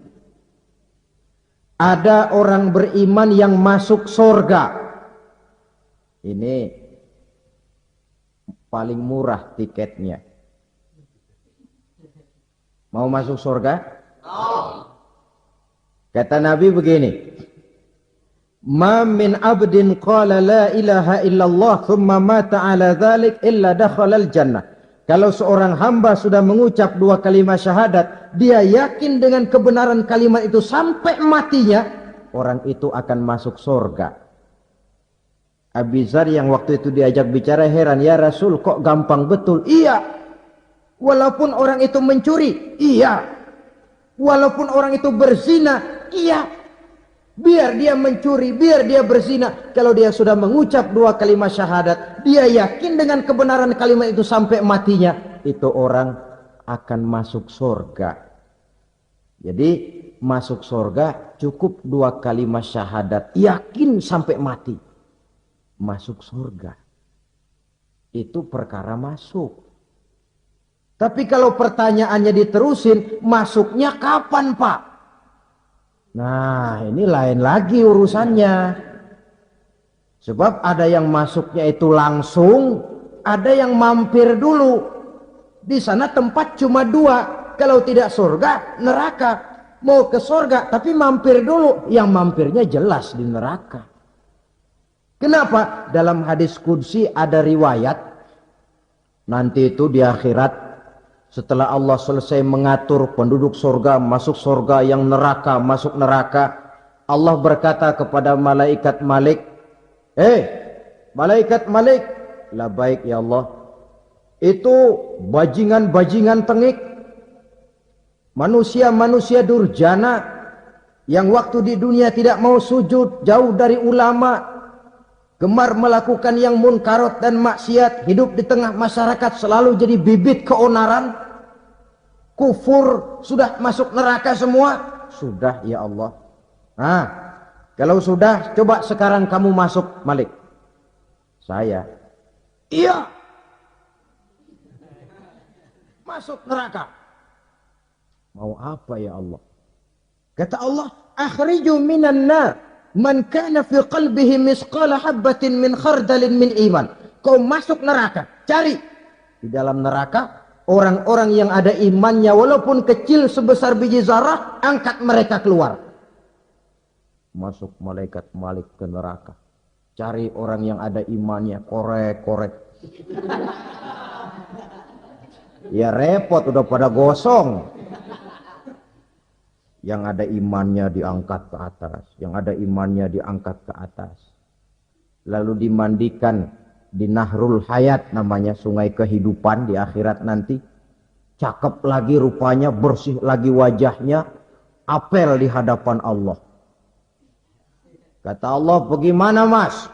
Ada orang beriman yang masuk surga. Ini paling murah tiketnya. Mau masuk surga? Kata Nabi begini, "Ma min abdin qala la ilaha illallah thumma mata ala dhalik illa dakhala al-jannah." Kalau seorang hamba sudah mengucap dua kalimat syahadat, dia yakin dengan kebenaran kalimat itu sampai matinya, orang itu akan masuk surga. Abi Dzar yang waktu itu diajak bicara heran, "Ya Rasul, kok gampang betul?" Iya. Walaupun orang itu mencuri, iya. Walaupun orang itu berzina, iya. Biar dia mencuri, biar dia berzina, kalau dia sudah mengucap dua kalimat syahadat, dia yakin dengan kebenaran kalimat itu sampai matinya, itu orang akan masuk surga. Jadi masuk surga cukup dua kalimat syahadat, yakin sampai mati, masuk surga. Itu perkara masuk. Tapi kalau pertanyaannya diterusin, masuknya kapan, Pak? Nah, ini lain lagi urusannya. Sebab ada yang masuknya itu langsung, ada yang mampir dulu. Di sana tempat cuma dua, kalau tidak surga, neraka. Mau ke surga tapi mampir dulu, yang mampirnya jelas di neraka. Kenapa? Dalam hadis qudsi ada riwayat, nanti itu di akhirat, setelah Allah selesai mengatur penduduk surga, masuk surga, yang neraka, masuk neraka, Allah berkata kepada malaikat Malik, malaikat Malik, labaik ya Allah, itu bajingan-bajingan tengik, manusia-manusia durjana, yang waktu di dunia tidak mau sujud, jauh dari ulama, gemar melakukan yang munkarat dan maksiat, hidup di tengah masyarakat selalu jadi bibit keonaran, kufur, sudah masuk neraka semua. Sudah ya Allah. Nah, kalau sudah, coba sekarang kamu masuk, Malik. Saya, iya, masuk neraka. Mau apa ya Allah? Kata Allah, akhriju minan nar man kana fi qalbihi misqala habbatin min khardalin min iman. Kau masuk neraka, cari di dalam neraka orang-orang yang ada imannya walaupun kecil sebesar biji zarah, angkat mereka keluar. Masuk malaikat Malik ke neraka, cari orang yang ada imannya, korek-korek. Ya repot, udah pada gosong. Yang ada imannya diangkat ke atas, yang ada imannya diangkat ke atas, lalu dimandikan di Nahrul Hayat, namanya sungai kehidupan di akhirat nanti. Cakep lagi rupanya, bersih lagi wajahnya, apel di hadapan Allah. Kata Allah, bagaimana Mas?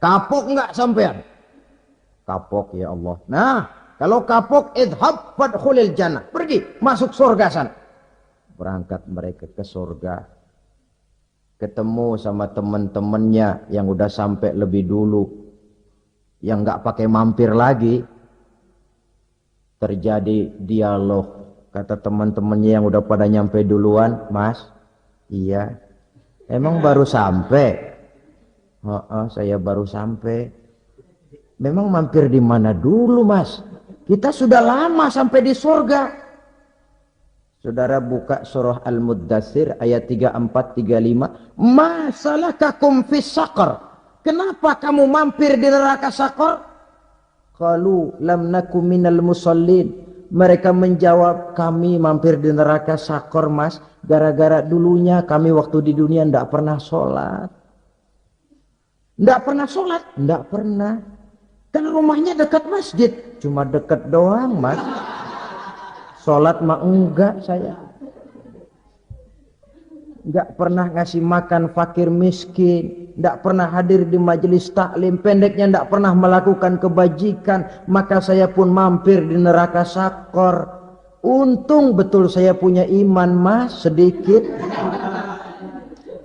Kapok nggak sampean? Kapok ya Allah. Nah, kalau kapok, idhab fadkhulil jannah. Pergi, masuk surga sana. Berangkat mereka ke surga. ketemu sama teman-temannya yang udah sampai lebih dulu, yang nggak pakai mampir lagi. Terjadi dialog, kata teman-temannya yang udah pada nyampe duluan, Mas, iya, emang baru sampai? Oh, saya baru sampai. Memang mampir di mana dulu, Mas? Kita sudah lama sampai di surga. Saudara buka surah Al-Muddatsir ayat 34-35. Masalakakum fis saqar? Kenapa kamu mampir di neraka Saqar? Qalu lam nakum minal musallin. Mereka menjawab, kami mampir di neraka Saqar, Mas, gara-gara dulunya kami waktu di dunia ndak pernah sholat. Ndak pernah sholat? Ndak pernah. Kan rumahnya dekat masjid. Cuma dekat doang, Mas. Sholat mah enggak saya. Enggak pernah ngasih makan fakir miskin. Enggak pernah hadir di majelis taklim. Pendeknya enggak pernah melakukan kebajikan. Maka saya pun mampir di neraka Saqar. Untung betul saya punya iman, Mas, sedikit.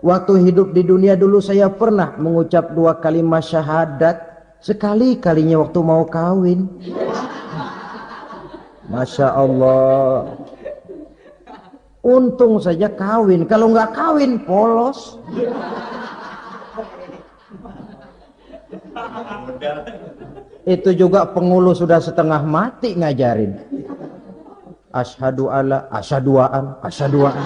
Waktu hidup di dunia dulu saya pernah mengucap 2 kalimat syahadat. Sekali-kalinya waktu mau kawin. Masya Allah. Untung saja kawin. Kalau nggak kawin polos. Itu juga pengulu sudah setengah mati ngajarin. Asyhadu alla, asyaduaan, asyaduaan.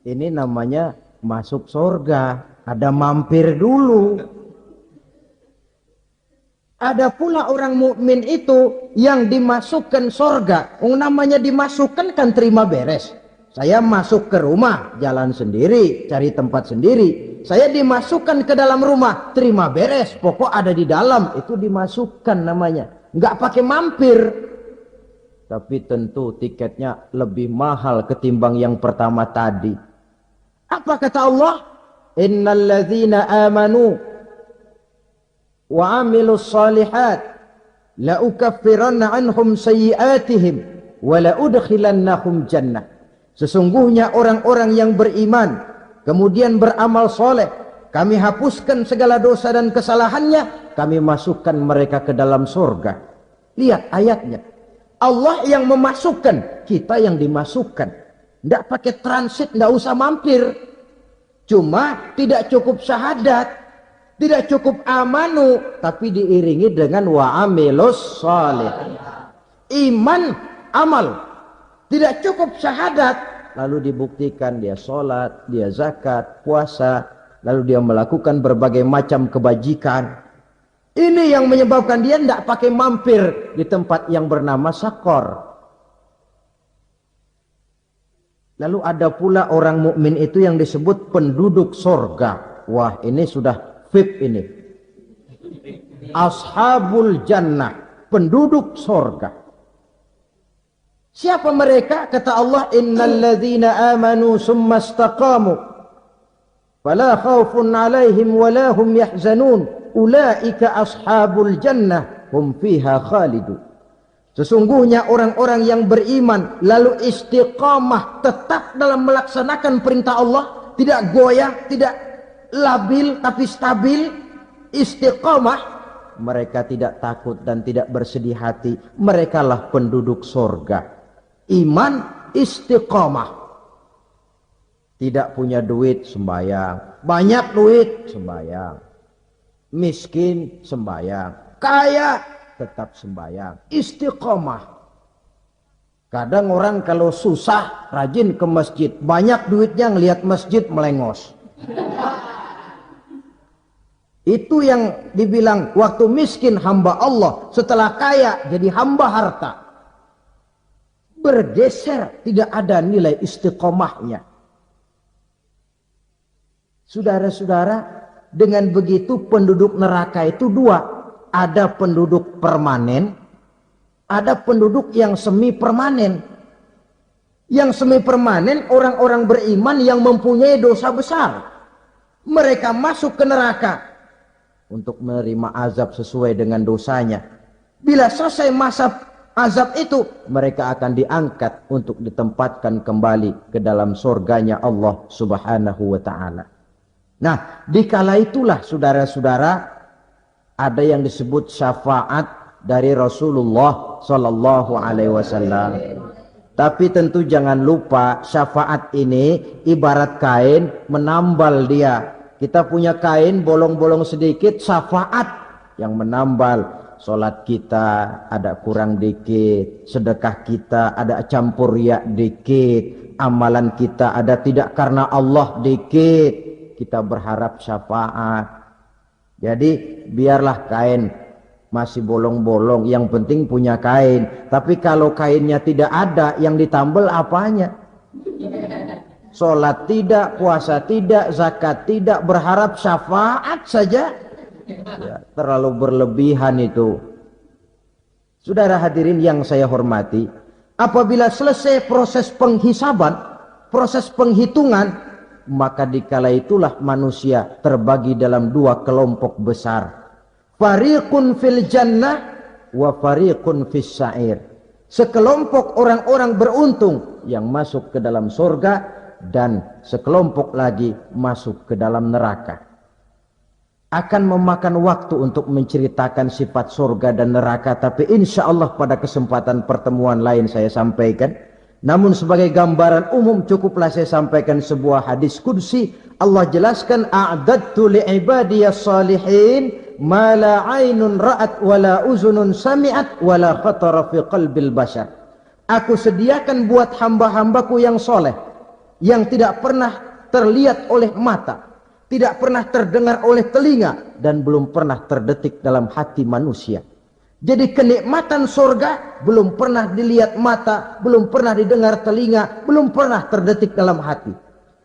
Ini namanya masuk surga, ada mampir dulu. Ada pula orang mukmin itu yang dimasukkan surga. Namanya dimasukkan kan terima beres. Saya masuk ke rumah, jalan sendiri, cari tempat sendiri. Saya dimasukkan ke dalam rumah, terima beres, pokok ada di dalam, itu dimasukkan namanya. Nggak pakai mampir. Tapi tentu tiketnya lebih mahal ketimbang yang pertama tadi. Apa kata Allah? Innal ladzina amanu wa amilus salihat la ukaffiranna anhum sayyi'atihim wa la udkhilannahum jannah. Sesungguhnya orang-orang yang beriman kemudian beramal soleh, kami hapuskan segala dosa dan kesalahannya, kami masukkan mereka ke dalam surga. Lihat ayatnya. Allah yang memasukkan, kita yang dimasukkan. Tidak pakai transit, tidak usah mampir. Cuma tidak cukup syahadat, tidak cukup amanu, tapi diiringi dengan wa'amilus salih. Iman, amal. Tidak cukup syahadat, lalu dibuktikan dia sholat, dia zakat, puasa, lalu dia melakukan berbagai macam kebajikan. Ini yang menyebabkan dia tidak pakai mampir di tempat yang bernama Saqar. Lalu ada pula orang mukmin itu yang disebut penduduk surga. Wah, ini sudah VIP ini. Ashabul jannah, penduduk surga. Siapa mereka? Kata Allah, innal ladzina amanu summa istaqamu fala khaufun 'alaihim wala hum yahzanun ulaika ashabul jannah hum fiha khalidun. Sesungguhnya orang-orang yang beriman lalu istiqamah, tetap dalam melaksanakan perintah Allah, tidak goyah, tidak labil tapi stabil, istiqamah, mereka tidak takut dan tidak bersedih hati. Merekalah penduduk surga. Iman, istiqamah. Tidak punya duit, sembahyang. Banyak duit, sembahyang. Miskin, sembahyang. Kaya, tetap sembahyang. Istiqomah. Kadang orang kalau susah rajin ke masjid, banyak duitnya ngelihat masjid melengos. Itu yang dibilang waktu miskin hamba Allah, setelah kaya jadi hamba harta. Bergeser, tidak ada nilai istiqomahnya. Saudara-saudara, dengan begitu penduduk neraka itu dua. Ada penduduk permanen, ada penduduk yang semi permanen. Yang semi permanen orang-orang beriman yang mempunyai dosa besar. Mereka masuk ke neraka untuk menerima azab sesuai dengan dosanya. Bila selesai masa azab itu, mereka akan diangkat untuk ditempatkan kembali ke dalam surganya Allah Subhanahu wa ta'ala. Nah, dikala itulah saudara-saudara, ada yang disebut syafaat dari Rasulullah Sallallahu Alaihi Wasallam. Tapi tentu jangan lupa, syafaat ini ibarat kain menambal dia. Kita punya kain bolong-bolong sedikit, syafaat yang menambal. Solat kita ada kurang dikit, sedekah kita ada campur riak dikit, amalan kita ada tidak karena Allah dikit, kita berharap syafaat. Jadi biarlah kain masih bolong-bolong, yang penting punya kain. Tapi kalau kainnya tidak ada, yang ditambal apanya? Solat tidak, puasa tidak, zakat tidak, berharap syafaat saja. Ya, terlalu berlebihan itu. Saudara hadirin yang saya hormati, apabila selesai proses penghisaban, proses penghitungan, maka dikala itulah manusia terbagi dalam dua kelompok besar. Fariqun fil jannah wa fariqun fis sa'ir. Sekelompok orang-orang beruntung yang masuk ke dalam surga, dan sekelompok lagi masuk ke dalam neraka. Akan memakan waktu untuk menceritakan sifat surga dan neraka, tapi insya Allah pada kesempatan pertemuan lain saya sampaikan. Namun sebagai gambaran umum cukuplah saya sampaikan sebuah hadis qudsi. Allah jelaskan, a'dadtu li'ibadiyas salihin ma la 'ainun ra'at wa la uzunun sami'at wa la khatara fi qalbil bashar. Aku sediakan buat hamba-hambaku yang soleh, yang tidak pernah terlihat oleh mata, tidak pernah terdengar oleh telinga, dan belum pernah terdetik dalam hati manusia. Jadi kenikmatan surga belum pernah dilihat mata, belum pernah didengar telinga, belum pernah terdetik dalam hati.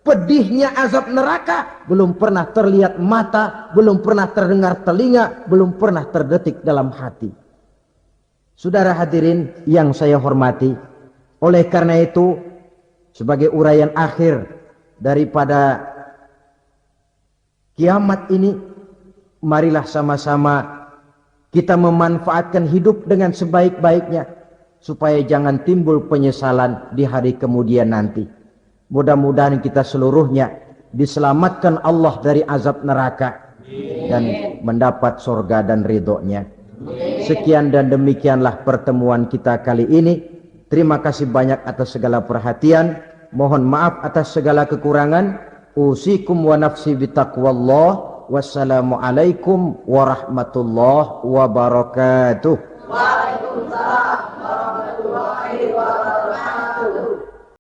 Pedihnya azab neraka belum pernah terlihat mata, belum pernah terdengar telinga, belum pernah terdetik dalam hati. Saudara hadirin yang saya hormati, oleh karena itu sebagai uraian akhir daripada kiamat ini, marilah sama-sama kita memanfaatkan hidup dengan sebaik-baiknya, supaya jangan timbul penyesalan di hari kemudian nanti. Mudah-mudahan kita seluruhnya diselamatkan Allah dari azab neraka dan mendapat surga dan ridhonya. Sekian dan demikianlah pertemuan kita kali ini. Terima kasih banyak atas segala perhatian. Mohon maaf atas segala kekurangan. Usikum wa nafsi bitaqwallah. Wassalamualaikum warahmatullahi wabarakatuh.